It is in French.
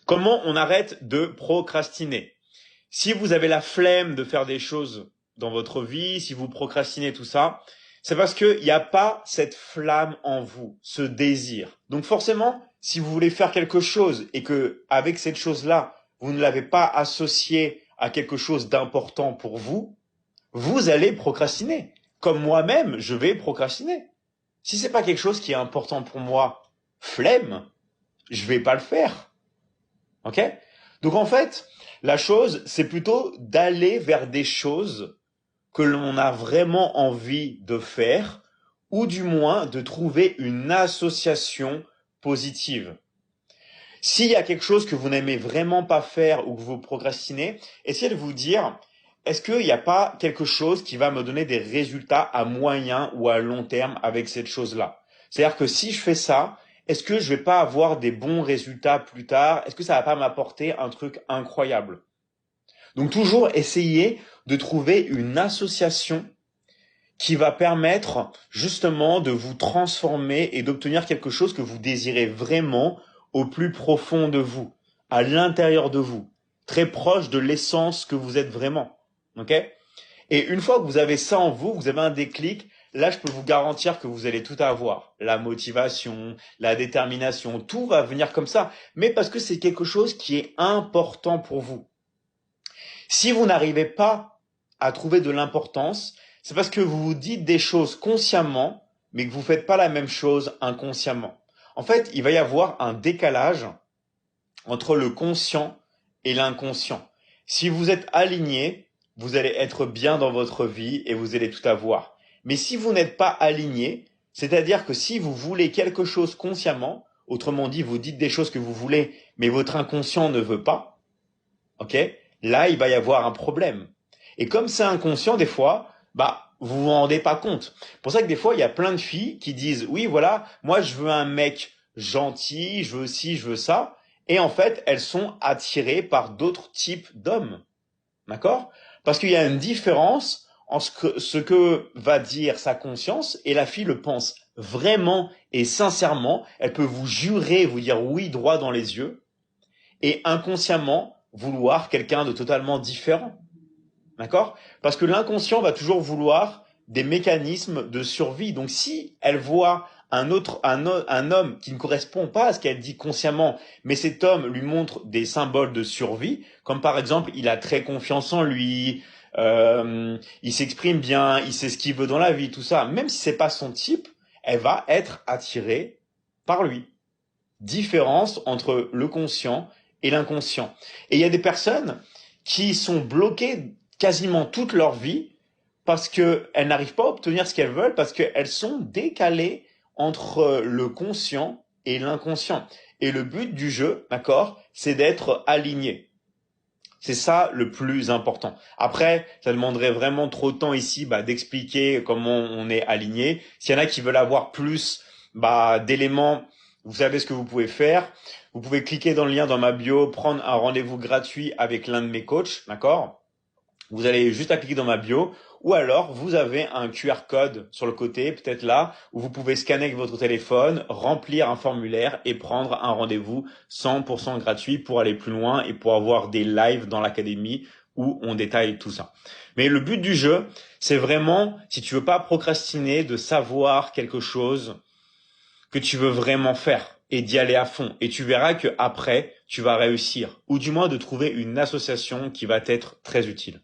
Comment on arrête de procrastiner? Si vous avez la flemme de faire des choses dans votre vie, si vous procrastinez tout ça, c'est parce qu'il n'y a pas cette flamme en vous, ce désir. Donc forcément, si vous voulez faire quelque chose et que avec cette chose-là, vous ne l'avez pas associé à quelque chose d'important pour vous, vous allez procrastiner. Comme moi-même, je vais procrastiner. Si c'est pas quelque chose qui est important pour moi, flemme, je vais pas le faire. Ok? Donc en fait, la chose, c'est plutôt d'aller vers des choses que l'on a vraiment envie de faire, ou du moins de trouver une association positive. S'il y a quelque chose que vous n'aimez vraiment pas faire ou que vous procrastinez, essayez de vous dire, est-ce qu'il n'y a pas quelque chose qui va me donner des résultats à moyen ou à long terme avec cette chose-là? C'est-à-dire que si je fais ça, est-ce que je vais pas avoir des bons résultats plus tard? Est-ce que ça va pas m'apporter un truc incroyable? Donc toujours essayer de trouver une association qui va permettre justement de vous transformer et d'obtenir quelque chose que vous désirez vraiment au plus profond de vous, à l'intérieur de vous, très proche de l'essence que vous êtes vraiment. Ok? Et une fois que vous avez ça en vous, vous avez un déclic, là je peux vous garantir que vous allez tout avoir. La motivation, la détermination, tout va venir comme ça. Mais parce que c'est quelque chose qui est important pour vous. Si vous n'arrivez pas à trouver de l'importance, c'est parce que vous vous dites des choses consciemment, mais que vous faites pas la même chose inconsciemment. En fait, il va y avoir un décalage entre le conscient et l'inconscient. Si vous êtes aligné, vous allez être bien dans votre vie et vous allez tout avoir. Mais si vous n'êtes pas aligné, c'est-à-dire que si vous voulez quelque chose consciemment, autrement dit, vous dites des choses que vous voulez, mais votre inconscient ne veut pas, ok? Là, il va y avoir un problème. Et comme c'est inconscient, des fois, vous vous rendez pas compte. C'est pour ça que des fois, il y a plein de filles qui disent, oui, voilà, moi, je veux un mec gentil, je veux ci, je veux ça. Et en fait, elles sont attirées par d'autres types d'hommes. D'accord? Parce qu'il y a une différence en ce que va dire sa conscience et la fille le pense vraiment et sincèrement. Elle peut vous jurer, vous dire oui droit dans les yeux et inconsciemment vouloir quelqu'un de totalement différent. D'accord? Parce que l'inconscient va toujours vouloir des mécanismes de survie. Donc si elle voit un homme qui ne correspond pas à ce qu'elle dit consciemment, mais cet homme lui montre des symboles de survie, comme par exemple il a très confiance en lui, il s'exprime bien, il sait ce qu'il veut dans la vie, tout ça, même si c'est pas son type, elle va être attirée par lui. Différence entre le conscient et l'inconscient. Et il y a des personnes qui sont bloquées quasiment toute leur vie parce qu'elles n'arrivent pas à obtenir ce qu'elles veulent, parce qu'elles sont décalées entre le conscient et l'inconscient. Et le but du jeu, d'accord, c'est d'être aligné. C'est ça le plus important. Après, ça demanderait vraiment trop de temps ici d'expliquer comment on est aligné. S'il y en a qui veulent avoir plus d'éléments, vous savez ce que vous pouvez faire. Vous pouvez cliquer dans le lien dans ma bio, prendre un rendez-vous gratuit avec l'un de mes coachs, d'accord? Vous allez juste à cliquer dans ma bio, ou alors vous avez un QR code sur le côté, peut-être là, où vous pouvez scanner avec votre téléphone, remplir un formulaire et prendre un rendez-vous 100% gratuit pour aller plus loin et pour avoir des lives dans l'académie où on détaille tout ça. Mais le but du jeu, c'est vraiment, si tu veux pas procrastiner, de savoir quelque chose que tu veux vraiment faire et d'y aller à fond. Et tu verras que après, tu vas réussir, ou du moins de trouver une association qui va t'être très utile.